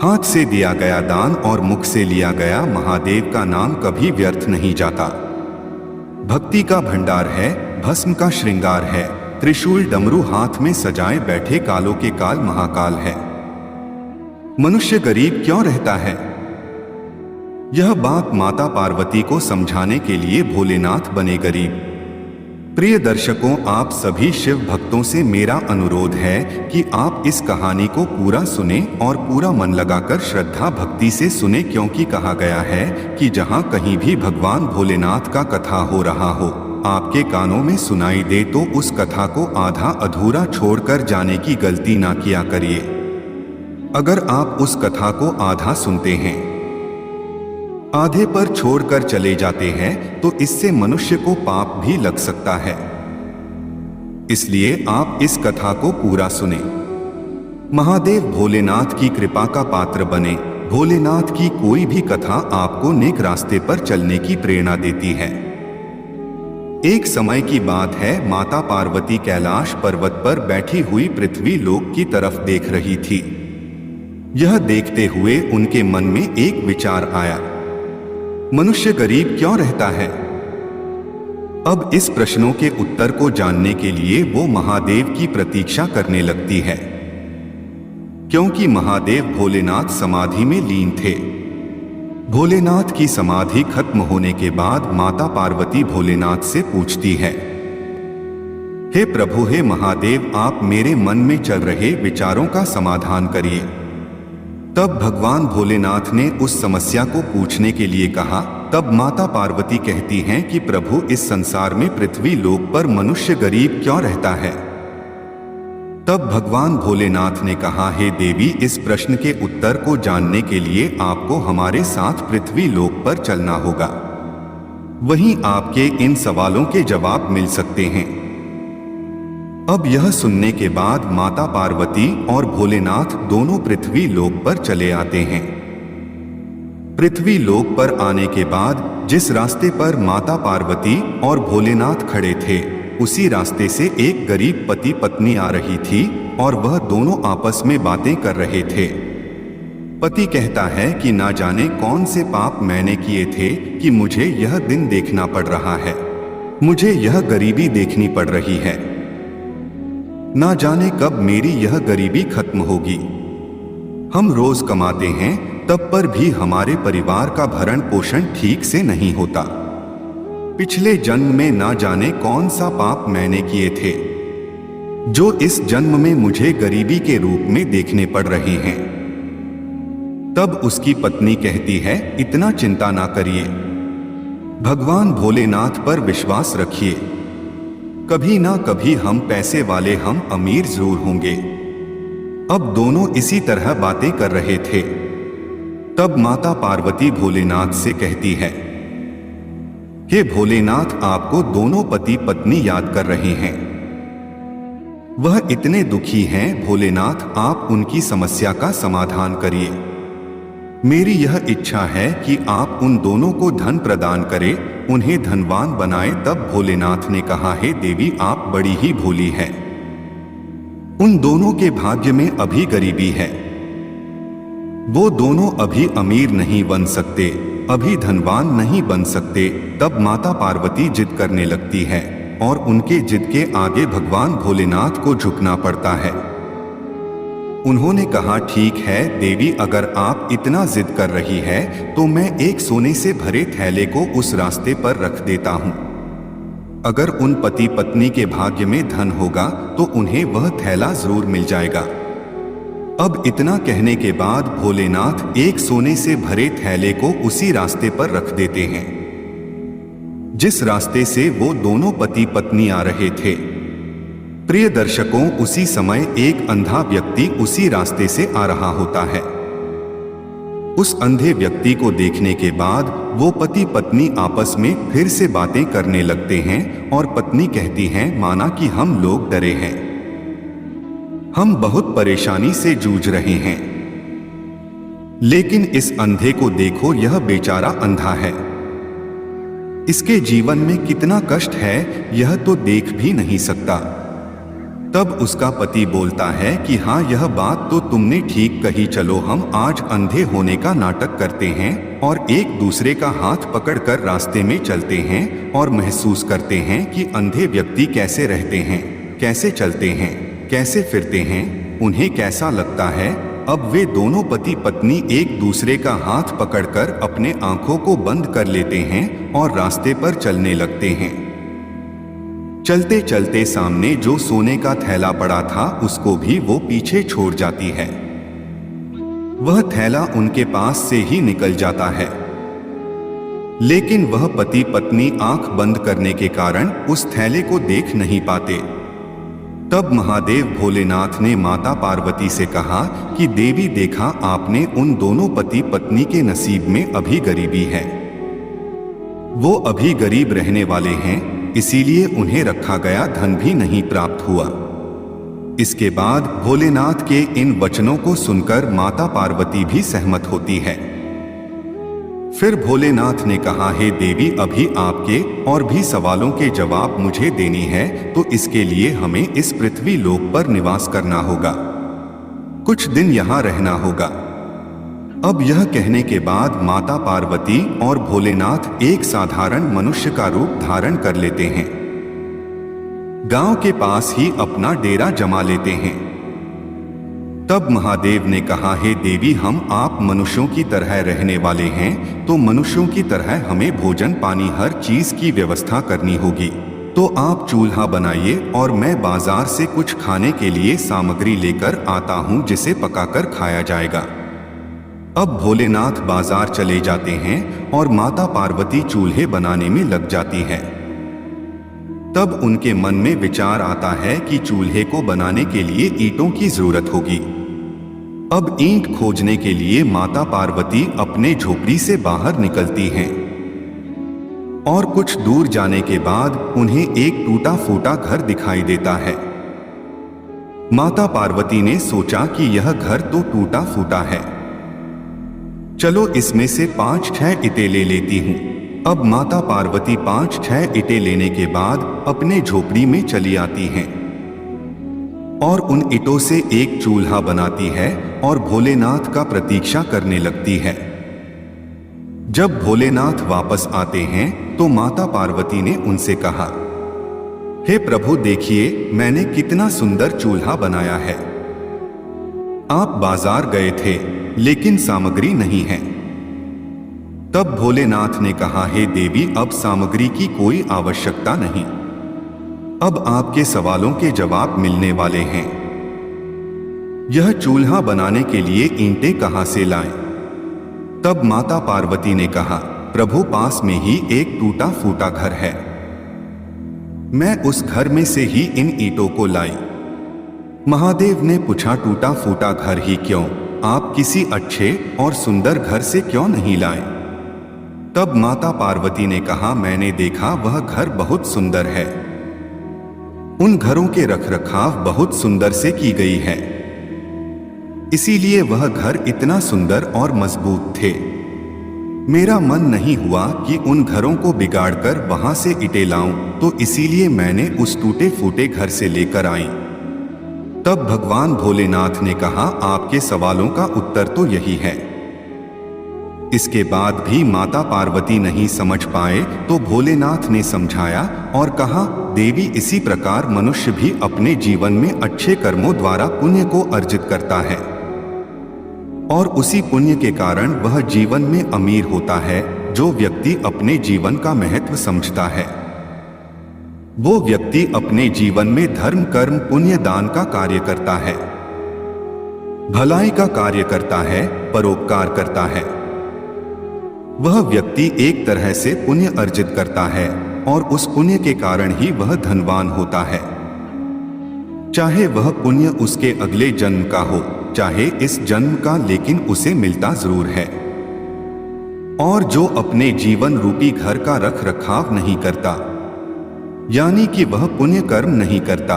हाथ से दिया गया दान और मुख से लिया गया महादेव का नाम कभी व्यर्थ नहीं जाता। भक्ति का भंडार है, भस्म का श्रृंगार है, त्रिशूल डमरू हाथ में सजाए बैठे कालों के काल महाकाल है। मनुष्य गरीब क्यों रहता है? यह बात माता पार्वती को समझाने के लिए भोलेनाथ बने गरीब। प्रिय दर्शकों, आप सभी शिव भक्तों से मेरा अनुरोध है कि आप इस कहानी को पूरा सुने और पूरा मन लगाकर श्रद्धा भक्ति से सुने, क्योंकि कहा गया है कि जहाँ कहीं भी भगवान भोलेनाथ का कथा हो रहा हो, आपके कानों में सुनाई दे तो उस कथा को आधा अधूरा छोड़कर जाने की गलती ना किया करिए। अगर आप उस कथा को आधा सुनते हैं, आधे पर छोड़कर चले जाते हैं, तो इससे मनुष्य को पाप भी लग सकता है। इसलिए आप इस कथा को पूरा सुने। महादेव भोलेनाथ की कृपा का पात्र बने। भोलेनाथ की कोई भी कथा आपको नेक रास्ते पर चलने की प्रेरणा देती है। एक समय की बात है, माता पार्वती कैलाश पर्वत पर बैठी हुई पृथ्वी लोक की तरफ देख रही थी। यह देखते हुए उनके मन में एक विचार आया, मनुष्य गरीब क्यों रहता है? अब इस प्रश्नों के उत्तर को जानने के लिए वो महादेव की प्रतीक्षा करने लगती है, क्योंकि महादेव भोलेनाथ समाधि में लीन थे। भोलेनाथ की समाधि खत्म होने के बाद माता पार्वती भोलेनाथ से पूछती है, हे प्रभु, हे महादेव, आप मेरे मन में चल रहे विचारों का समाधान करिए। तब भगवान भोलेनाथ ने उस समस्या को पूछने के लिए कहा। तब माता पार्वती कहती हैं कि प्रभु, इस संसार में पृथ्वी लोक पर मनुष्य गरीब क्यों रहता है? तब भगवान भोलेनाथ ने कहा, हे देवी, इस प्रश्न के उत्तर को जानने के लिए आपको हमारे साथ पृथ्वी लोक पर चलना होगा। वहीं आपके इन सवालों के जवाब मिल सकते हैं। अब यह सुनने के बाद माता पार्वती और भोलेनाथ दोनों पृथ्वी लोक पर चले आते हैं। पृथ्वी लोक पर आने के बाद जिस रास्ते पर माता पार्वती और भोलेनाथ खड़े थे, उसी रास्ते से एक गरीब पति पत्नी आ रही थी और वह दोनों आपस में बातें कर रहे थे। पति कहता है कि ना जाने कौन से पाप मैंने किए थे कि मुझे यह दिन देखना पड़ रहा है, मुझे यह गरीबी देखनी पड़ रही है। ना जाने कब मेरी यह गरीबी खत्म होगी। हम रोज कमाते हैं, तब पर भी हमारे परिवार का भरण पोषण ठीक से नहीं होता। पिछले जन्म में ना जाने कौन सा पाप मैंने किए थे, जो इस जन्म में मुझे गरीबी के रूप में देखने पड़ रहे हैं। तब उसकी पत्नी कहती है, इतना चिंता ना करिए, भगवान भोलेनाथ पर विश्वास रखिए, कभी ना कभी हम पैसे वाले, हम अमीर जरूर होंगे। अब दोनों इसी तरह बातें कर रहे थे। तब माता पार्वती भोलेनाथ से कहती है, हे भोलेनाथ, आपको दोनों पति पत्नी याद कर रहे हैं। वह इतने दुखी हैं, भोलेनाथ, आप उनकी समस्या का समाधान करिए। मेरी यह इच्छा है कि आप उन दोनों को धन प्रदान करें, उन्हें धनवान बनाए। तब भोलेनाथ ने कहा, हे देवी, आप बड़ी ही भोली हैं। उन दोनों के भाग्य में अभी गरीबी है। वो दोनों अभी अमीर नहीं बन सकते, अभी धनवान नहीं बन सकते। तब माता पार्वती जिद करने लगती है और उनके जिद के आगे भगवान भोलेनाथ को झुकना पड़ता है। उन्होंने कहा, ठीक है देवी, अगर आप इतना जिद कर रही है तो मैं एक सोने से भरे थैले को उस रास्ते पर रख देता हूं। अगर उन पति पत्नी के भाग्य में धन होगा तो उन्हें वह थैला जरूर मिल जाएगा। अब इतना कहने के बाद भोलेनाथ एक सोने से भरे थैले को उसी रास्ते पर रख देते हैं जिस रास्ते से वो दोनों पति पत्नी आ रहे थे। प्रिय दर्शकों, उसी समय एक अंधा व्यक्ति उसी रास्ते से आ रहा होता है। उस अंधे व्यक्ति को देखने के बाद वो पति पत्नी आपस में फिर से बातें करने लगते हैं और पत्नी कहती है, माना कि हम लोग डरे हैं, हम बहुत परेशानी से जूझ रहे हैं, लेकिन इस अंधे को देखो, यह बेचारा अंधा है, इसके जीवन में कितना कष्ट है यह तो देख भी नहीं सकता। तब उसका पति बोलता है कि हाँ, यह बात तो तुमने ठीक कही, चलो हम आज अंधे होने का नाटक करते हैं और एक दूसरे का हाथ पकड़कर रास्ते में चलते हैं और महसूस करते हैं कि अंधे व्यक्ति कैसे रहते हैं, कैसे चलते हैं, कैसे फिरते हैं, उन्हें कैसा लगता है। अब वे दोनों पति पत्नी एक दूसरे का हाथ पकड़कर अपने आंखों को बंद कर लेते हैं और रास्ते पर चलने लगते हैं। चलते चलते सामने जो सोने का थैला पड़ा था उसको भी वो पीछे छोड़ जाती है। वह थैला उनके पास से ही निकल जाता है, लेकिन वह पति पत्नी आंख बंद करने के कारण उस थैले को देख नहीं पाते। तब महादेव भोलेनाथ ने माता पार्वती से कहा कि देवी, देखा आपने, उन दोनों पति पत्नी के नसीब में अभी गरीबी है। वो अभी गरीब रहने वाले हैं, इसीलिए उन्हें रखा गया धन भी नहीं प्राप्त हुआ। इसके बाद भोलेनाथ के इन वचनों को सुनकर माता पार्वती भी सहमत होती है। फिर भोलेनाथ ने कहा, हे देवी, अभी आपके और भी सवालों के जवाब मुझे देनी है, तो इसके लिए हमें इस पृथ्वी लोक पर निवास करना होगा, कुछ दिन यहाँ रहना होगा। अब यह कहने के बाद माता पार्वती और भोलेनाथ एक साधारण मनुष्य का रूप धारण कर लेते हैं। गांव के पास ही अपना डेरा जमा लेते हैं। तब महादेव ने कहा, हे देवी, हम आप मनुष्यों की तरह रहने वाले हैं, तो मनुष्यों की तरह हमें भोजन पानी हर चीज की व्यवस्था करनी होगी। तो आप चूल्हा बनाइए और मैं बाजार से कुछ खाने के लिए सामग्री लेकर आता हूं, जिसे पकाकर खाया जाएगा। अब भोलेनाथ बाजार चले जाते हैं और माता पार्वती चूल्हे बनाने में लग जाती है। तब उनके मन में विचार आता है कि चूल्हे को बनाने के लिए ईंटों की जरूरत होगी। अब ईंट खोजने के लिए माता पार्वती अपने झोपड़ी से बाहर निकलती हैं और कुछ दूर जाने के बाद उन्हें एक टूटा फूटा घर दिखाई देता है। माता पार्वती ने सोचा कि यह घर तो टूटा फूटा है, चलो इसमें से 5-6 ईंटें ले लेती हूँ। अब माता पार्वती 5-6 ईंटें लेने के बाद अपने झोपड़ी में चली आती हैं और उन ईंटों से एक चूल्हा बनाती है और भोलेनाथ का प्रतीक्षा करने लगती है। जब भोलेनाथ वापस आते हैं तो माता पार्वती ने उनसे कहा, हे प्रभु, देखिए मैंने कितना सुंदर चूल्हा बनाया है। आप बाजार गए थे लेकिन सामग्री नहीं है। तब भोलेनाथ ने कहा, हे देवी, अब सामग्री की कोई आवश्यकता नहीं, अब आपके सवालों के जवाब मिलने वाले हैं। यह चूल्हा बनाने के लिए ईंटें कहां से लाएं? तब माता पार्वती ने कहा, प्रभु, पास में ही एक टूटा फूटा घर है, मैं उस घर में से ही इन ईंटों को लाई। महादेव ने पूछा, टूटा फूटा घर ही क्यों? आप किसी अच्छे और सुंदर घर से क्यों नहीं लाए? तब माता पार्वती ने कहा, मैंने देखा वह घर बहुत सुंदर है, उन घरों के रखरखाव बहुत सुंदर से की गई है, इसीलिए वह घर इतना सुंदर और मजबूत थे। मेरा मन नहीं हुआ कि उन घरों को बिगाड़कर वहां से ईंटें लाऊं, तो इसीलिए मैंने उस टूटे फूटे घर से लेकर आई। तब भगवान भोलेनाथ ने कहा, आपके सवालों का उत्तर तो यही है। इसके बाद भी माता पार्वती नहीं समझ पाए तो भोलेनाथ ने समझाया और कहा, देवी, इसी प्रकार मनुष्य भी अपने जीवन में अच्छे कर्मों द्वारा पुण्य को अर्जित करता है और उसी पुण्य के कारण वह जीवन में अमीर होता है। जो व्यक्ति अपने जीवन का महत्व समझता है वो व्यक्ति अपने जीवन में धर्म कर्म पुण्य दान का कार्य करता है, भलाई का कार्य करता है, परोपकार करता है। वह व्यक्ति एक तरह से पुण्य अर्जित करता है और उस पुण्य के कारण ही वह धनवान होता है, चाहे वह पुण्य उसके अगले जन्म का हो चाहे इस जन्म का, लेकिन उसे मिलता जरूर है। और जो अपने जीवन रूपी घर का रख रखाव नहीं करता, यानी कि वह पुण्य कर्म नहीं करता,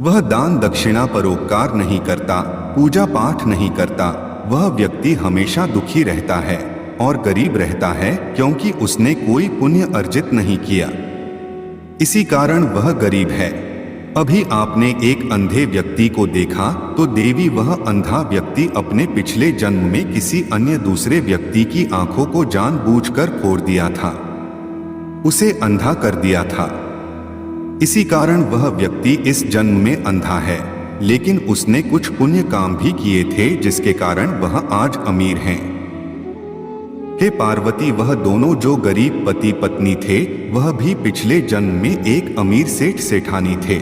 वह दान दक्षिणा परोपकार नहीं करता, पूजा पाठ नहीं करता, वह व्यक्ति हमेशा दुखी रहता है और गरीब रहता है, क्योंकि उसने कोई पुण्य अर्जित नहीं किया, इसी कारण वह गरीब है। अभी आपने एक अंधे व्यक्ति को देखा तो देवी वह अंधा व्यक्ति अपने पिछले जन्म में किसी अन्य दूसरे व्यक्ति की आंखों को जानबूझकर फोड़ दिया था, उसे अंधा कर दिया था। इसी कारण वह व्यक्ति इस जन्म में अंधा है, लेकिन उसने कुछ पुण्य काम भी किए थे जिसके कारण वह आज अमीर हैं। हे पार्वती, वह दोनों जो गरीब पति पत्नी थे वह भी पिछले जन्म में एक अमीर सेठ सेठानी थे।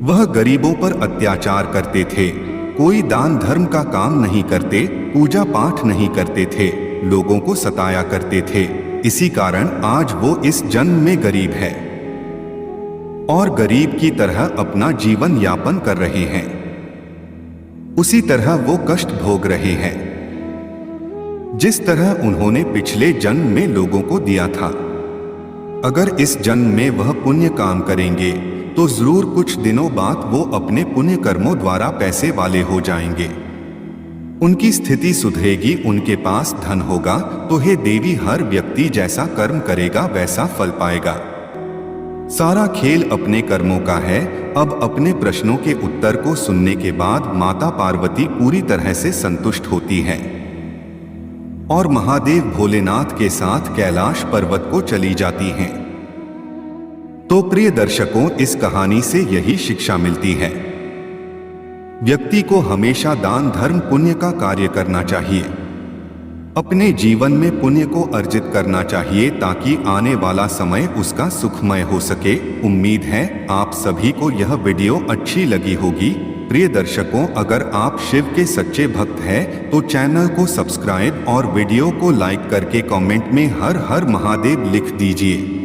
वह गरीबों पर अत्याचार करते थे, कोई दान धर्म का काम नहीं करते, पूजा पाठ नहीं करते थे, लोगों को सताया करते थे। इसी कारण आज वो इस जन्म में गरीब है और गरीब की तरह अपना जीवन यापन कर रहे हैं। उसी तरह वो कष्ट भोग रहे हैं जिस तरह उन्होंने पिछले जन्म में लोगों को दिया था। अगर इस जन्म में वह पुण्य काम करेंगे तो जरूर कुछ दिनों बाद वो अपने पुण्य कर्मों द्वारा पैसे वाले हो जाएंगे, उनकी स्थिति सुधरेगी, उनके पास धन होगा। तो हे देवी, हर व्यक्ति जैसा कर्म करेगा वैसा फल पाएगा। सारा खेल अपने कर्मों का है। अब अपने प्रश्नों के उत्तर को सुनने के बाद माता पार्वती पूरी तरह से संतुष्ट होती है और महादेव भोलेनाथ के साथ कैलाश पर्वत को चली जाती हैं। तो प्रिय दर्शकों, इस कहानी से यही शिक्षा मिलती है, व्यक्ति को हमेशा दान धर्म पुण्य का कार्य करना चाहिए, अपने जीवन में पुण्य को अर्जित करना चाहिए ताकि आने वाला समय उसका सुखमय हो सके। उम्मीद है आप सभी को यह वीडियो अच्छी लगी होगी। प्रिय दर्शकों, अगर आप शिव के सच्चे भक्त हैं तो चैनल को सब्सक्राइब और वीडियो को लाइक करके कमेंट में हर हर महादेव लिख दीजिए।